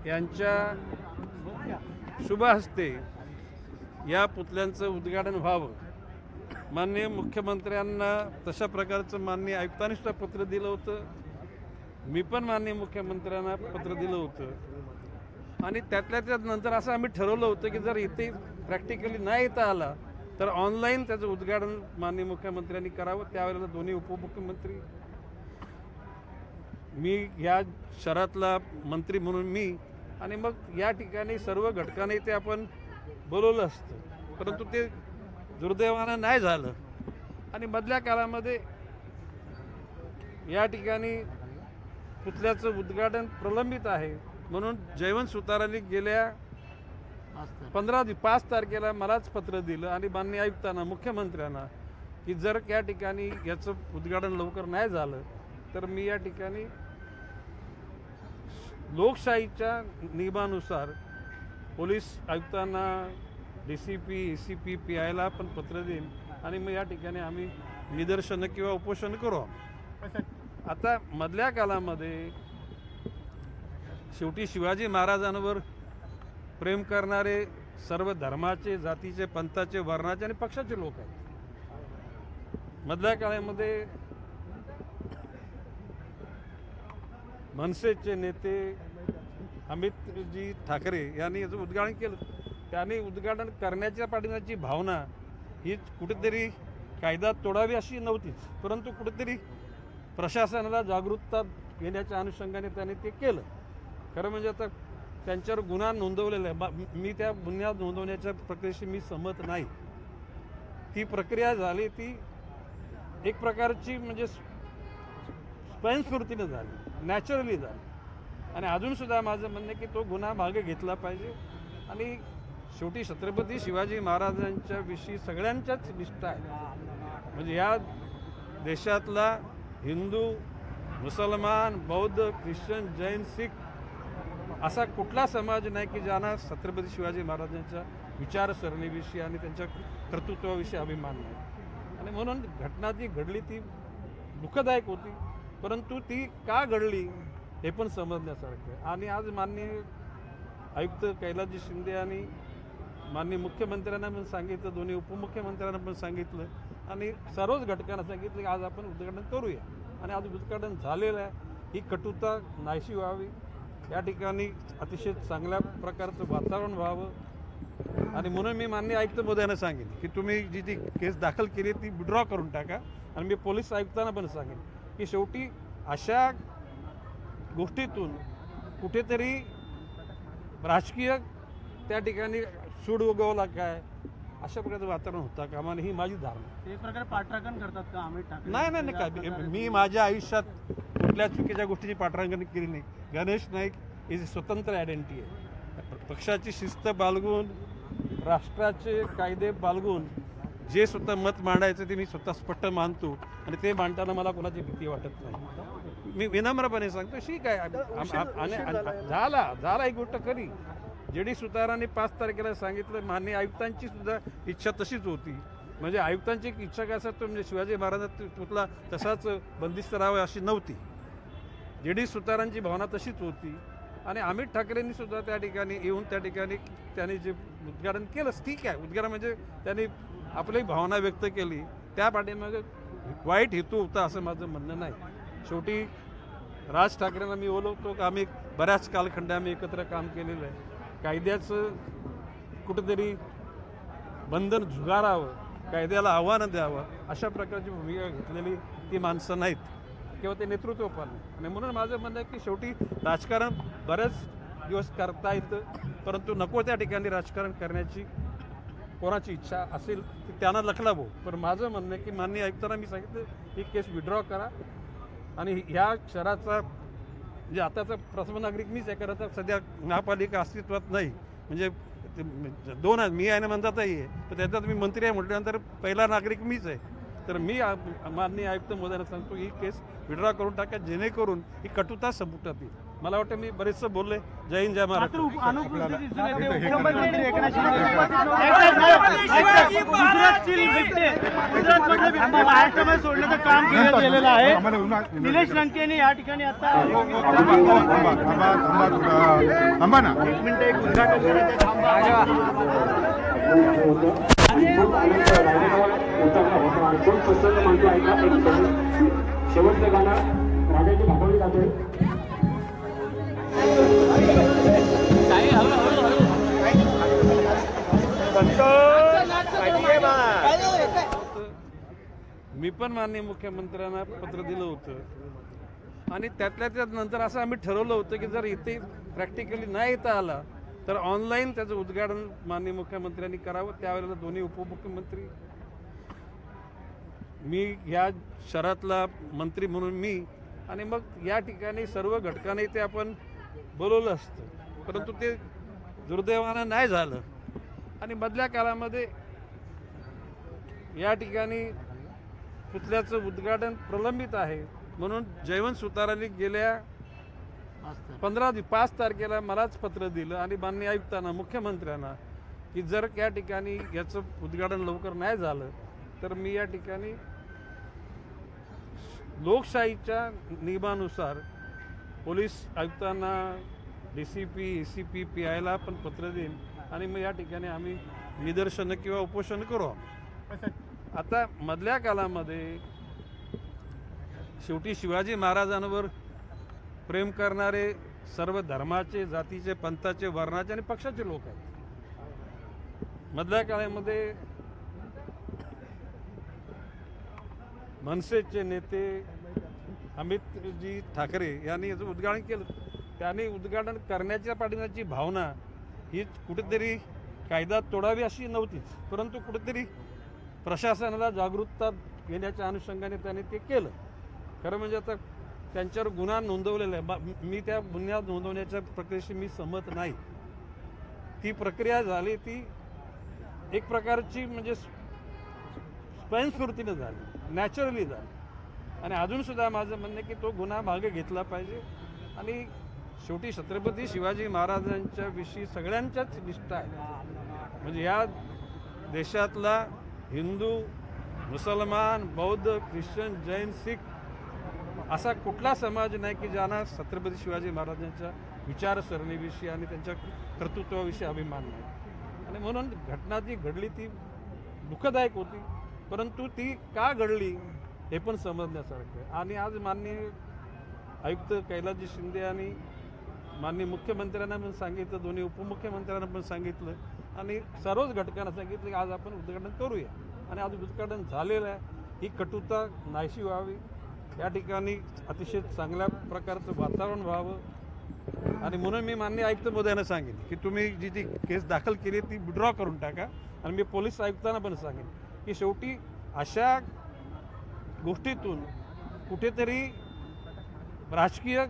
यांच्या शुभ हस्ते या पुतळ्यांचं उद्घाटन व्हावं। माननीय मुख्यमंत्र्यांना तशा प्रकारचं माननीय आयुक्तांनी सुद्धा पत्र दिलं होतं, मी पण माननीय मुख्यमंत्र्यांना पत्र दिलं होतं आणि त्यातल्या नंतर असं आम्ही ठरवलं होतं की जर इथे प्रॅक्टिकली नाही येता आला तर ऑनलाईन त्याचं उद्घाटन माननीय मुख्यमंत्र्यांनी करावं। त्यावेळेला दोन्ही उपमुख्यमंत्री, मी या शहरातला मंत्री म्हणून मी आणि मग या ठिकाणी सर्व घटकांनी ते आपण बोलवलं असतं, परंतु ते दुर्दैवानं नाही झालं आणि मधल्या काळामध्ये या ठिकाणी पुतळ्याचं उद्घाटन प्रलंबित आहे। म्हणून जयवंत सुतारांनी गेल्या 5 तारखेला मलाच पत्र दिलं आणि माननीय आयुक्तांना, मुख्यमंत्र्यांना की जर त्या ठिकाणी याचं उद्घाटन लवकर नाही झालं तर मी या ठिकाणी लोकशाहीच्या नियमानुसार पोलीस आयुक्तांना, DCP, ACP, PIला पण पत्र देईन आणि मग या ठिकाणी आम्ही निदर्शनं किंवा उपोषण करू। आता मधल्या काळामध्ये शेवटी शिवाजी महाराजांवर प्रेम करणारे सर्व धर्माचे, जातीचे, पंथाचे, वर्णाचे आणि पक्षाचे लोक आहेत। मधल्या काळामध्ये मनसेचे नेते अमितजी ठाकरे यांनी याचं उद्घाटन केलं। त्यांनी उद्घाटन करण्याच्या पाठीमागची भावना ही कुठेतरी कायदा तोडावी अशी नव्हतीच, परंतु कुठेतरी प्रशासनाला जागरूकता घेण्याच्या अनुषंगाने त्यांनी ते केलं। खरं म्हणजे आता त्यांच्यावर गुन्हा नोंदवलेला आहे, मी त्या गुन्हा नोंदवण्याच्या प्रक्रियेशी मी सहमत नाही। ती प्रक्रिया झाली ती एक प्रकारची म्हणजे स्वयंस्फूर्तीनं झाली, नॅचरली झाली आणि अजूनसुद्धा माझं म्हणणं आहे की तो गुन्हा मागे घेतला पाहिजे आणि शेवटी छत्रपती शिवाजी महाराजांच्या विषयी सगळ्यांच्याच निष्ठा आहे। म्हणजे या देशातला हिंदू, मुसलमान, बौद्ध, ख्रिश्चन, जैन, शीख असा कुठला समाज नाही की ज्यांना छत्रपती शिवाजी महाराजांच्या विचारसरणीविषयी आणि त्यांच्या कर्तृत्वाविषयी अभिमान नाही। आणि म्हणून घटना जी घडली ती दुःखदायक होती, परंतु ती का घडली हे पण समजण्यासारखं आहे। आणि आज माननीय आयुक्त कैलासजी शिंदे आणि माननीय मुख्यमंत्र्यांना पण सांगितलं, दोन्ही उपमुख्यमंत्र्यांना पण सांगितलं आणि सर्वच घटकांना सांगितलं की आज आपण उद्घाटन करूया आणि आज उद्घाटन झालेलं आहे। ही कटुता नाहीशी व्हावी, या ठिकाणी अतिशय चांगल्या प्रकारचं वातावरण व्हावं आणि म्हणून मी माननीय आयुक्त महोदयांना सांगेन की तुम्ही जी ती केस दाखल केली ती विड्रॉ करून टाका आणि मी पोलीस आयुक्तांना पण सांगेन की शेवटी अशा गोष्टीतून कुठेतरी राजकीय त्या ठिकाणी सूड उगवला काय अशा प्रकारचं वातावरण होता कामा नये ही माझी धारणा। एक प्रकारे पाठराखण करतात का अमित ठाकरे? नाही काय, मी माझ्या आयुष्यात कुठल्या चुकीच्या गोष्टीची पाठराखण केली नाही। गणेश नाईक ही स्वतंत्र आयडेंटिटी आहे, पक्षाची शिस्त बाळगून, राष्ट्राचे कायदे बाळगून जे स्वतः मत मांडायचं ते मी स्वतः स्पष्ट मानतो आणि ते मांडताना मला कोणाची भीती वाटत नाही। मी विनम्रपणे सांगतो ठीक आहे, झाला एक गोष्ट खरी। JD सुतारांनी 5 तारखेला सांगितलं, माननीय आयुक्तांची सुद्धा इच्छा तशीच होती। म्हणजे आयुक्तांची इच्छा काय असं म्हणजे शिवाजी महाराजांचा पुतळा तसाच बंदिस्त राहावा अशी नव्हती, JD सुतारांची भावना तशीच होती आणि अमित ठाकरेंनी सुद्धा त्या ठिकाणी येऊन त्या ठिकाणी त्यांनी जे उद्घाटन केलंच ठीक आहे। उद्घाटन म्हणजे त्यांनी आपली भावना व्यक्त केली, त्या पाठीमागे वाईट हेतू होता असं माझं म्हणणं नाही। शेवटी राज ठाकरेंना मी बोलवतो की आम्ही बऱ्याच कालखंड आम्ही एकत्र काम केलेलं आहे। कायद्याचं कुठेतरी बंधन झुगारावं, कायद्याला आव्हानं द्यावं अशा प्रकारची भूमिका घेतलेली ती माणसं नाहीत किंवा ते नेतृत्व पण नाही। आणि म्हणून माझं म्हणणं आहे की शेवटी राजकारण बरेच दिवस करता येतं, परंतु नको त्या ठिकाणी राजकारण करण्याची कोणाची इच्छा असेल ती त्यांना लखलावो। पण माझं म्हणणं आहे की माननीय आयुक्तांना मी सांगितलं ही केस विड्रॉ करा आणि ह्या शहराचा म्हणजे आताचा प्रथम नागरिक मीच आहे, कारण सध्या महापालिका अस्तित्वात नाही, म्हणजे 2 आहेत, मी आहे ना म्हणतातही आहे, तर त्याच्यात मी मंत्री आहे म्हटल्यानंतर पहिला नागरिक मीच आहे। तर मी माननीय आयुक्त महोदयांना सांगतो ही केस विड्रॉ करून टाका जेणेकरून ही कटुता संपुष्टात येईल। मला वाटतं मी बरेचसं बोलले. जय हिंद जय महाराष्ट्र. अनुपस्थित दिसून येते. मुख्यमंत्री एकनाथ शिंदे गुजरातची बिबटे गुजरातमधले बिबटे महाराष्ट्रामध्ये सोडण्याचं काम केलं गेलेलं आहे. निलेश लंकेने या ठिकाणी आता थांबा ना. एक मिनिट एक उद्घाटन करायचं. शेवटचं गाणं राजाची भागवली जाते. मी पण माननीय मुख्यमंत्र्यांना पत्र दिलं होतं आणि त्यातल्या त्यात नंतर असं आम्ही ठरवलं होतं की जर इथे प्रॅक्टिकली नाही येता आला तर ऑनलाईन त्याचं उद्घाटन माननीय मुख्यमंत्र्यांनी करावं. त्यावेळेला दोन्ही उपमुख्यमंत्री, मी या शहरातला मंत्री म्हणून मी, आणि मग या ठिकाणी सर्व घटकांनी ते आपण बोलवलं असतं, परंतु ते दुर्दैवानं नाही झालं. आणि मधल्या काळामध्ये या ठिकाणी पुतळ्याचं उद्घाटन प्रलंबित आहे म्हणून जयवंत सुतारांनी गेल्या 5 तारखेला मलाच पत्र दिलं आणि माननीय आयुक्तांना, मुख्यमंत्र्यांना, की जर या ठिकाणी याचं उद्घाटन लवकर नाही झालं तर मी या ठिकाणी लोकशाहीच्या नियमानुसार पोलीस आयुक्तांना, DCP, ACP, PIला पण पत्र देईन आणि मग या ठिकाणी आम्ही निदर्शनं किंवा उपोषण करू. आता मधल्या काळामध्ये शेवटी शिवाजी महाराजांवर प्रेम करणारे सर्व धर्माचे, जातीचे, पंथाचे, वर्णाचे आणि पक्षाचे लोक आहेत. मधल्या काळामध्ये मनसेचे नेते अमितजी ठाकरे यांनी याचं उद्घाटन केलं. त्यांनी उद्घाटन करण्याच्या पाठीमागची भावना ही कुठेतरी कायदा तोडावी अशी नव्हतीच, परंतु कुठेतरी प्रशासनाला जागरूकता घेण्याच्या अनुषंगाने त्यांनी ते केलं. खरं म्हणजे आता त्यांच्यावर गुन्हा नोंदवलेला आहे. मी त्या गुन्हा नोंदवण्याच्या प्रक्रियेशी मी सहमत नाही. ती प्रक्रिया झाली ती एक प्रकारची म्हणजे स्वयंस्फूर्तीनं झाली, नॅचरली झाली. आणि अजूनसुद्धा माझं म्हणणं आहे की तो गुन्हा मागे घेतला पाहिजे. आणि शेवटी छत्रपती शिवाजी महाराजांच्या विषयी सगळ्यांच्याच निष्ठा आहे. म्हणजे या देशातला हिंदू, मुसलमान, बौद्ध, ख्रिश्चन, जैन, शीख असा कुठला समाज नाही की ज्यांना छत्रपती शिवाजी महाराजांच्या विचारसरणीविषयी आणि त्यांच्या कर्तृत्वाविषयी अभिमान नाही. आणि म्हणून घटना जी घडली ती दुःखदायक होती, परंतु ती का घडली हे पण समजण्यासारखं आहे. आणि आज माननीय आयुक्त कैलासजी शिंदे आणि माननीय मुख्यमंत्र्यांना पण सांगितलं, दोन्ही उपमुख्यमंत्र्यांना पण सांगितलं आणि सर्वच घटकांना सांगितलं की आज आपण उद्घाटन करूया. आणि आज उद्घाटन झालेलं आहे. ही कटुता नाहीशी व्हावी, या ठिकाणी अतिशय चांगल्या प्रकारचं वातावरण व्हावं. आणि म्हणून मी माननीय आयुक्त महोदयांना सांगेन की तुम्ही जी ती केस दाखल केली ती विड्रॉ करून टाका. आणि मी पोलीस आयुक्तांना पण सांगेन की शेवटी अशा गोष्टीतून कुठेतरी राजकीय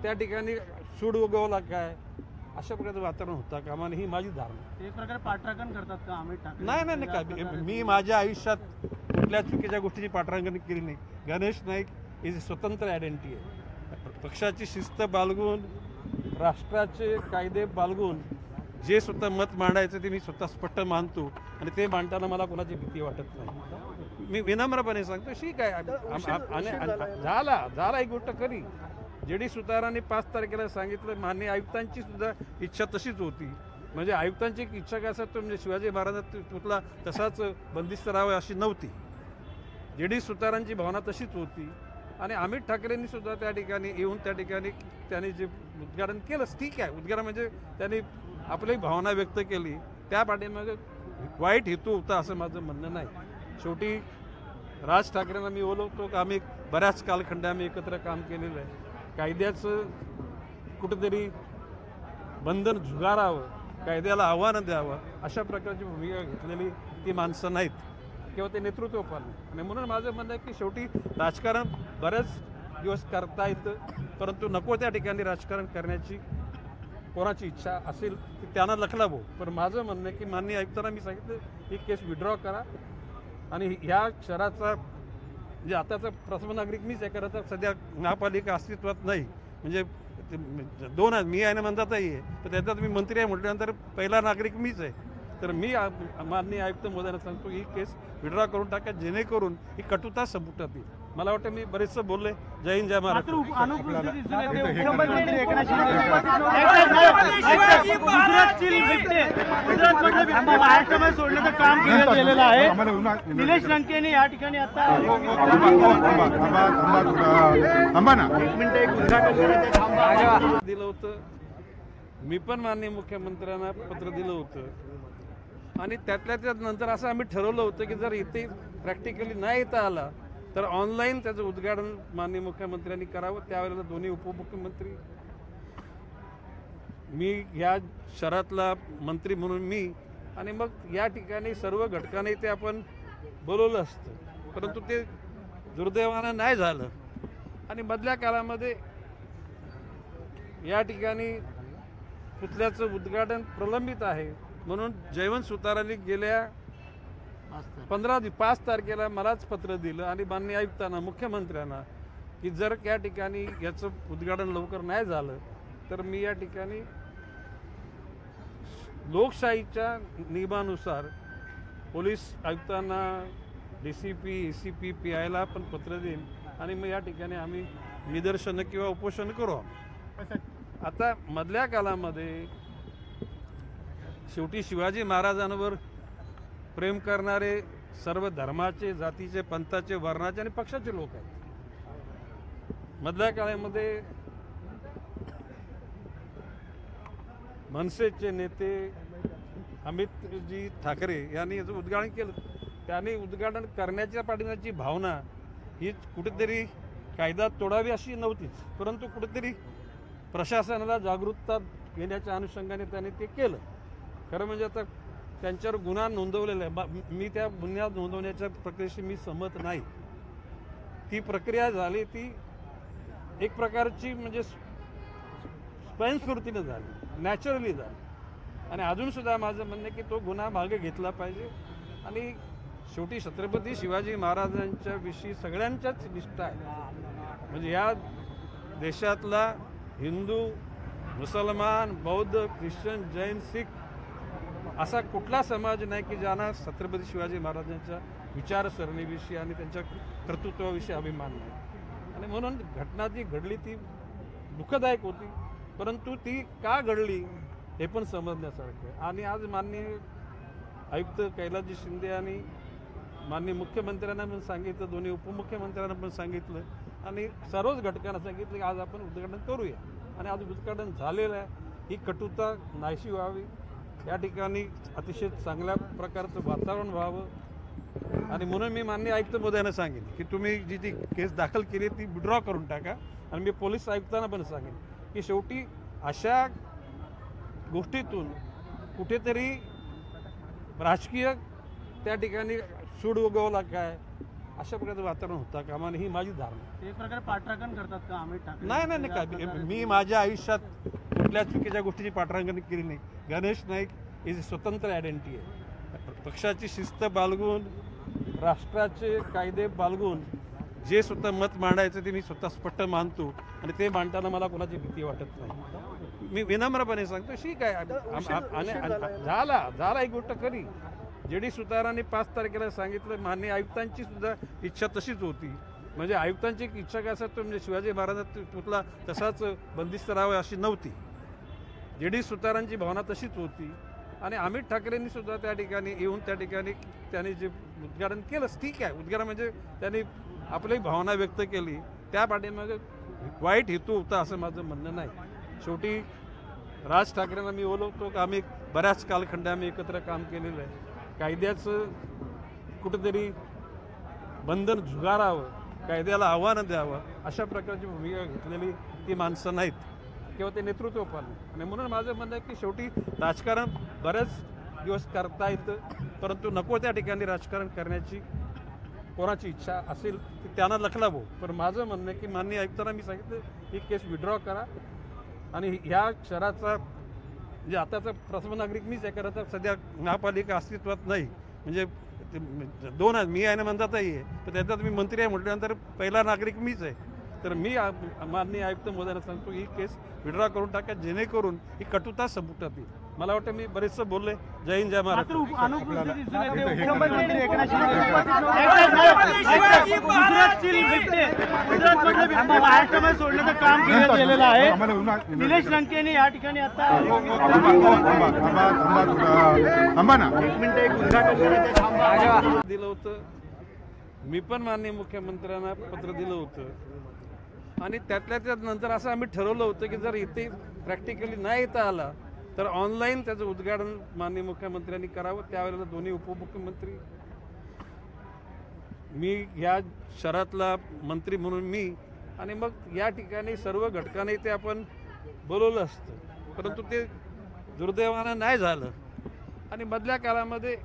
त्या ठिकाणी सूड उगवला काय अशा प्रकारचं वातावरण होता कामा नये, ही माझी धारणा. एक प्रकारे पाठराखण करतात का अमित ठाकरे? नाही काय, मी माझ्या आयुष्यात कुठल्या चुकीच्या गोष्टीची पाठराखण केली नाही. गणेश नाईक इज अ स्वतंत्र आयडेंटिटी आहे. पक्षाची शिस्त बाळगून, राष्ट्राचे कायदे बाळगून जे स्वतः मत मांडायचं ते मी स्वतः स्पष्ट मानतो आणि ते मांडताना मला कोणाची भीती वाटत नाही. मी विनम्रपणे सांगतो ठीक आहे. झाला एक गोष्ट खरी. JD सुतारांनी 5 तारखेला सांगितलं. माननीय आयुक्तांची सुद्धा इच्छा तशीच होती. म्हणजे आयुक्तांची इच्छा काय असत म्हणजे शिवाजी महाराजांचा पुतळा तसाच बंदिस्त राहावा अशी नव्हती. JD सुतारांची भावना तशीच होती. आणि अमित ठाकरेंनी सुद्धा त्या ठिकाणी येऊन त्या ठिकाणी त्यांनी जे उद्घाटन केलंच ठीक आहे. उद्घाटन म्हणजे त्यांनी आपली भावना व्यक्त केली, त्या पाठीमागे वाईट हेतू होता असं माझं म्हणणं नाही. शेवटी राज ठाकरेंना मी ओळखतो की आम्ही बऱ्याच कालखंड आम्ही एकत्र काम केलेलं आहे. कायद्याचं कुठेतरी बंधन झुगारावं, कायद्याला आव्हानं द्यावं अशा प्रकारची भूमिका घेतलेली ती माणसं नाहीत किंवा ते नेतृत्व पण. आणि म्हणून माझं म्हणणं आहे की शेवटी राजकारण बरेच दिवस करता येतं, परंतु नको त्या ठिकाणी राजकारण करण्याची कोणाची इच्छा असेल ती त्यांना लखलावो. पण माझं म्हणणं आहे की माननीय आयुक्तांना मी सांगितलं ही केस विड्रॉ करा. आणि ह्या शहराचा म्हणजे आताचा प्रथम नागरिक मीच आहे, कारण आता सध्या महापालिका अस्तित्वात नाही. म्हणजे दोन आहेत, मी आहे ना मंदाताई आहे, तर त्याच्यात मी मंत्री आहे म्हटल्यानंतर पहिला नागरिक मीच आहे. तर मी माननीय आयुक्त महोदयांना सांगतो ही केस विड्रॉ करून टाका, जेणेकरून ही कटुता संपुष्टात येईल. मला वाटतं मी बरेचसं बोलले. जय हिंद, जय मात्र महाराष्ट्र. अनुपस्थित दिसून येते. उपमुख्यमंत्री एकनाथ शिंदे गुजरातची बिबटे, गुजरातमधले बिबटे महाराष्ट्रामध्ये सोडण्याचं काम केलं गेलेलं आहे. निलेश लंकेने या ठिकाणी आता थांबा ना. दिलं होतं. मी पण माननीय मुख्यमंत्र्यांना पत्र दिलं होतं आणि त्यातल्या त्यात नंतर असं आम्ही ठरवलं होतं की जर इथे प्रॅक्टिकली नाही येता आला तर ऑनलाईन त्याचं उद्घाटन माननीय मुख्यमंत्र्यांनी करावं. त्यावेळेला दोन्ही उपमुख्यमंत्री, मी या शहरातला मंत्री म्हणून मी, आणि मग या ठिकाणी सर्व घटकांनी ते आपण बोलवलं असतं, परंतु ते दुर्दैवानं नाही झालं. आणि मधल्या काळामध्ये या ठिकाणी पुतळ्याचं उद्घाटन प्रलंबित आहे म्हणून जयवंत सुतारांनी गेल्या 5 तारखेला मलाच पत्र दिलं आणि माननीय आयुक्तांना, मुख्यमंत्र्यांना, की जर त्या ठिकाणी याचं उद्घाटन लवकर नाही झालं तर मी या ठिकाणी लोकशाहीच्या नियमानुसार पोलीस आयुक्तांना, DCP, ACP, PIला पण पत्र देईन आणि मग या ठिकाणी आम्ही निदर्शनं किंवा उपोषण करू. आता मधल्या काळामध्ये शेवटी शिवाजी महाराजांवर प्रेम करणारे सर्व धर्माचे, जातीचे, पंथाचे, वर्णाचे आणि पक्षाचे लोक आहेत. मधल्या काळामध्ये मनसेचे नेते अमितजी ठाकरे यांनी याचं उद्घाटन केलं. त्यांनी उद्घाटन करण्याच्या पाठीमागची भावना ही कुठेतरी कायदा तोडावी अशी नव्हतीच, परंतु कुठेतरी प्रशासनाला जागरूकता घेण्याच्या अनुषंगाने त्यांनी ते केलं. खरं म्हणजे आता त्यांच्यावर गुन्हा नोंदवलेला आहे. मी त्या गुन्हा नोंदवण्याच्या प्रक्रियेशी मी सहमत नाही. ती प्रक्रिया झाली ती एक प्रकारची म्हणजे स्वयंस्फूर्तीनं झाली, नॅचरली झाली. आणि अजूनसुद्धा माझं म्हणणं आहे की तो गुन्हा मागे घेतला पाहिजे. आणि शेवटी छत्रपती शिवाजी महाराजांच्या विषयी सगळ्यांच्याच निष्ठा आहे. म्हणजे या देशातला हिंदू, मुसलमान, बौद्ध, ख्रिश्चन, जैन, शीख असा कुठला समाज नाही की ज्यांना छत्रपती शिवाजी महाराजांच्या विचारसरणीविषयी आणि त्यांच्या कर्तृत्वाविषयी अभिमान नाही. आणि म्हणून घटना जी घडली ती दुःखदायक होती, परंतु ती का घडली हे पण समजण्यासारखं आहे. आणि आज माननीय आयुक्त कैलासजी शिंदे आणि माननीय मुख्यमंत्र्यांना पण सांगितलं, दोन्ही उपमुख्यमंत्र्यांना पण सांगितलं आणि सर्वच घटकांना सांगितलं की आज आपण उद्घाटन करूया. आणि आज उद्घाटन झालेलं आहे. ही कटुता नाहीशी व्हावी, या ठिकाणी अतिशय चांगल्या प्रकारचं वातावरण व्हावं. आणि म्हणून मी माननीय आयुक्त महोदयांना सांगेन की तुम्ही जी ती केस दाखल केली ती विड्रॉ करून टाका. आणि मी पोलीस आयुक्तांना पण सांगेन की शेवटी अशा गोष्टीतून कुठेतरी राजकीय त्या ठिकाणी सूड उगवला काय अशा प्रकारचं वातावरण होता कामा नये, ही माझी धारणा. एक प्रकारे पाठराखण करतात का अमित ठाकरे? नाही काय, मी माझ्या आयुष्यात कुठल्या चुकीच्या गोष्टीची पाठराखण केली नाही. गणेश नाईक इज स्वतंत्र आयडेंटिटी आहे. पक्षाची शिस्त बाळगून, राष्ट्राचे कायदे बाळगून जे स्वतः मत मांडायचं ते मी स्वतः स्पष्ट मानतो आणि ते मांडताना मला कोणाची भीती वाटत नाही. मी विनम्रपणे सांगतो ठीक आहे. झाला एक गोष्ट खरी. JD सुतारांनी 5 तारखेला सांगितलं, माननीय आयुक्तांची सुद्धा इच्छा तशीच होती. म्हणजे आयुक्तांची इच्छा काय असं म्हणजे शिवाजी महाराजांचा पुतळा तसाच बंदिस्त राहावा अशी नव्हती. JD सुतारांची भावना तशीच होती. आणि अमित ठाकरेंनी सुद्धा त्या ठिकाणी येऊन त्या ठिकाणी त्यांनी जे उद्घाटन केलंच ठीक आहे. उद्घाटन म्हणजे त्यांनी आपली भावना व्यक्त केली, त्या पाठीमागे वाईट हेतू होता असं माझं म्हणणं नाही. शेवटी राज ठाकरेंना मी बोलवतो की आम्ही बऱ्याच कालखंड आम्ही एकत्र काम केलेलं आहे. कायद्याचं कुठंतरी बंधन झुगारावं, कायद्याला आव्हानं द्यावं अशा प्रकारची भूमिका घेतलेली ती माणसं नाहीत किंवा ते नेतृत्व पण. आणि म्हणून माझं म्हणणं आहे की शेवटी राजकारण बरेच दिवस करता येतं, परंतु नको त्या ठिकाणी राजकारण करण्याची कोणाची इच्छा असेल ती त्यांना लखलावो. पण माझं म्हणणं आहे की माननीय आयुक्तांना मी सांगितलं ही केस विड्रॉ करा. आणि ह्या शहराचा म्हणजे आताचा प्रथम नागरिक मीच आहे, कारण सध्या महापालिका अस्तित्वात नाही. म्हणजे दोन आहेत, मी आहे ना मंदाताई आहे, तर त्याच्यात मी मंत्री आहे म्हटल्यानंतर पहिला नागरिक मीच आहे. तर मी माननीय आयुक्त महोदयांना सांगतो ही केस विड्रॉ करून टाका, जेणेकरून ही कटुता संपुष्टात येईल. मला वाटतं मी बरेचसं बोलले. जय हिंद, जय मात्र महाराष्ट्र. अनुपस्थित दिसून येते. मुख्यमंत्री एकनाथ शिंदे गुजरातची बिबटे, गुजरातमधले बिबटे महाराष्ट्रामध्ये सोडण्याचं काम केलं गेलेलं आहे. निलेश लंकेने या ठिकाणी आता थांबा ना. दिलं होतं. मी पण माननीय मुख्यमंत्र्यांना पत्र दिलं होतं आणि त्यातल्या त्यात नंतर असं आम्ही ठरवलं होतं की जर इथे प्रॅक्टिकली नाही येता आला तर ऑनलाईन त्याचं उद्घाटन माननीय मुख्यमंत्र्यांनी करावं. त्यावेळेला दोन्ही उपमुख्यमंत्री, मी या शहरातला मंत्री म्हणून मी, आणि मग या ठिकाणी सर्व घटकांनी ते आपण बोलवलं असतं, परंतु ते दुर्दैवानं नाही झालं. आणि मधल्या काळामध्ये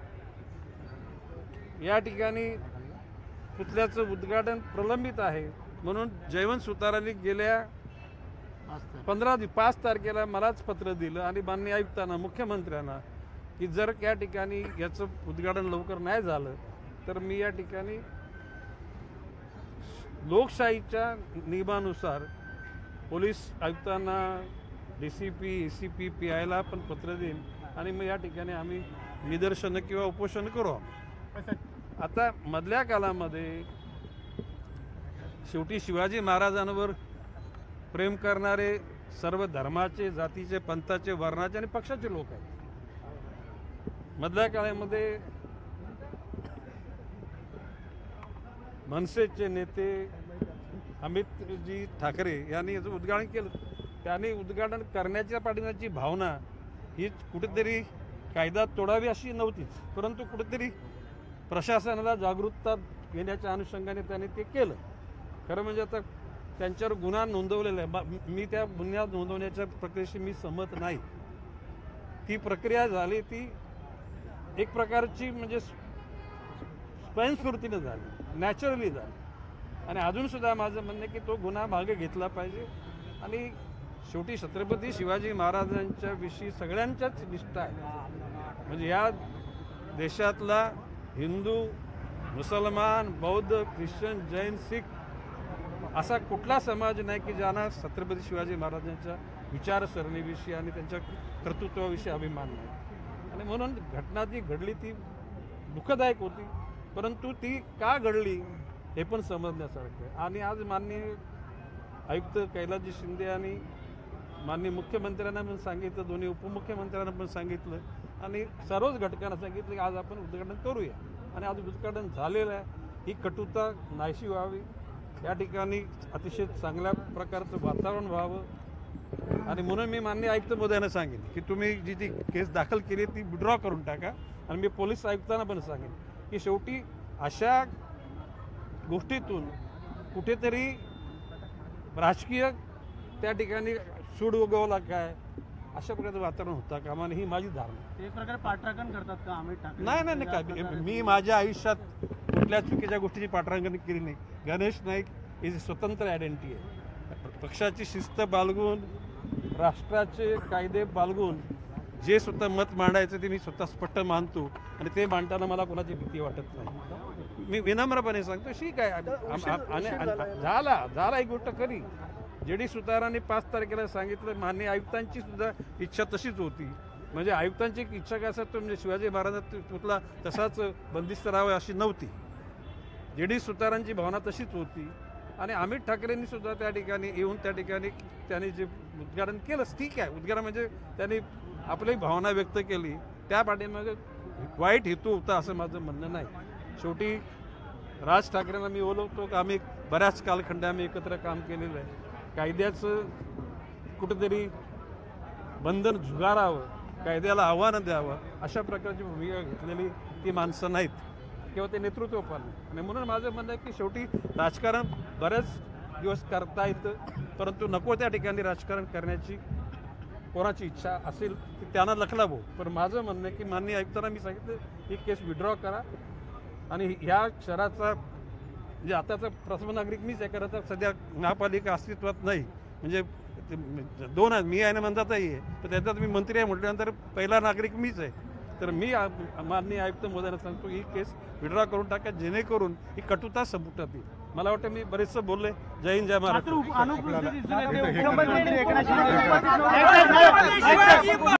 या ठिकाणी पुतळ्याचं उद्घाटन प्रलंबित आहे म्हणून जयवंत सुतारांनी गेल्या 5 तारखेला मलाच पत्र दिलं आणि माननीय आयुक्तांना, मुख्यमंत्र्यांना, की जर त्या ठिकाणी याचं उद्घाटन लवकर नाही झालं तर मी या ठिकाणी लोकशाहीच्या नियमानुसार पोलीस आयुक्तांना, DCP, ACP, PIला पण पत्र देईन आणि मग या ठिकाणी आम्ही निदर्शनं किंवा उपोषण करू. आता मधल्या काळामध्ये शेवटी शिवाजी महाराजांवर प्रेम करणारे सर्व धर्माचे, जातीचे, पंथाचे, वर्णाचे आणि पक्षाचे लोक आहेत. मधल्या काळामध्ये मनसेचे नेते अमितजी ठाकरे यांनी याचं उद्घाटन केलं. त्यांनी उद्घाटन करण्याच्या पाठीमागची भावना ही कुठेतरी कायदा तोडावी अशी नव्हतीच, परंतु कुठेतरी प्रशासनाला जागरूकता घेण्याच्या अनुषंगाने त्यांनी ते केलं. खरं म्हणजे आता त्यांच्यावर गुन्हा नोंदवलेला आहे. मी त्या गुन्हा नोंदवण्याच्या प्रक्रियेशी मी सहमत नाही. ती प्रक्रिया झाली ती एक प्रकारची म्हणजे स्वयंस्फूर्तीनं झाली, नॅचरली झाली. आणि अजूनसुद्धा माझं म्हणणं आहे की तो गुन्हा मागे घेतला पाहिजे. आणि शेवटी छत्रपती शिवाजी महाराजांच्या विषयी सगळ्यांच्याच निष्ठा आहे. म्हणजे या देशातला हिंदू, मुसलमान, बौद्ध, ख्रिश्चन, जैन, शीख असा कुठला समाज नाही की ज्यांना छत्रपती शिवाजी महाराजांच्या विचारसरणीविषयी आणि त्यांच्या कर्तृत्वाविषयी अभिमान नाही. आणि म्हणून घटना जी घडली ती दुःखदायक होती, परंतु ती का घडली हे पण समजण्यासारखं आहे. आणि आज माननीय आयुक्त कैलासजी शिंदे आणि माननीय मुख्यमंत्र्यांना पण सांगितलं, दोन्ही उपमुख्यमंत्र्यांना पण सांगितलं आणि सर्वच घटकांना सांगितलं की आज आपण उद्घाटन करूया. आणि आज उद्घाटन झालेलं आहे. ही कटुता नाहीशी व्हावी, या ठिकाणी अतिशय चांगल्या प्रकारचं वातावरण व्हावं. आणि म्हणून मी माननीय आयुक्त महोदयांना सांगेन की तुम्ही जी ती केस दाखल केली ती विड्रॉ करून टाका. आणि मी पोलीस आयुक्तांना पण सांगेन की शेवटी अशा गोष्टीतून कुठेतरी राजकीय त्या ठिकाणी सूड उगवला काय अशा प्रकारचं वातावरण होता कामा नये, ही माझी धारणा. एक प्रकारे पाठराखण करतात का अमित ठाकरे? नाही काय, मी माझ्या आयुष्यात कुठल्या चुकीच्या गोष्टीची पाठराखण केली नाही. गणेश नाईक इज स्वतंत्र आयडेंटिटी आहे. पक्षाची शिस्त बाळगून, राष्ट्राचे कायदे बाळगून जे स्वतः मत मांडायचं ते मी स्वतः स्पष्ट मानतो आणि ते मांडताना मला कोणाची भीती वाटत नाही. मी विनम्रपणे सांगतो ठीक आहे. झाला एक गोष्ट खरी. JD सुतारांनी 5 तारखेला सांगितलं. माननीय आयुक्तांची सुद्धा इच्छा तशीच होती. म्हणजे आयुक्तांची इच्छा काय असत म्हणजे शिवाजी महाराजांचा पुतळा तसाच बंदिस्त राहावा अशी नव्हती. JD सुतारांची भावना तशीच होती. आणि अमित ठाकरेंनी सुद्धा त्या ठिकाणी येऊन त्या ठिकाणी त्यांनी जे उद्घाटन केलंच ठीक आहे. उद्घाटन म्हणजे त्यांनी आपली भावना व्यक्त केली, त्या पाठीमागे वाईट हेतू होता असं माझं म्हणणं नाही. शेवटी राज ठाकरेंना मी बोलवतो की आम्ही बऱ्याच कालखंड आम्ही एकत्र काम केलेलं आहे. कायद्याचं कुठेतरी बंधन झुगारावं, कायद्याला आव्हानं द्यावं अशा प्रकारची भूमिका घेतलेली ती माणसं नाहीत किंवा ते नेतृत्व पण नाही. आणि म्हणून माझं म्हणणं आहे की शेवटी राजकारण बरेच दिवस करता येतं, परंतु नको त्या ठिकाणी राजकारण करण्याची कोणाची इच्छा असेल की त्यांना लखलावो. पण माझं म्हणणं आहे की माननीय आयुक्तांना मी सांगितलं ही केस विड्रॉ करा. आणि ह्या शहराचा म्हणजे आताचा प्रथम नागरिक मीच आहे, कारण आता सध्या महापालिका अस्तित्वात नाही. म्हणजे 2 आहेत, मी आहे ना मंदाताई आहे, तर त्याच्यात मी मंत्री आहे म्हटल्यानंतर पहिला नागरिक मीच आहे. तर मी माननीय आयुक्त महोदयांना सांगतो ही केस विड्रॉ करून टाका, जेणेकरून ही कटुता संपुष्टात येईल. मला वाटतं मी बरेचसं बोलले. जय हिंद जय महाराष्ट्र. अनुपस्थिती दिसून येते. मुख्यमंत्री एकनाथ शिंदे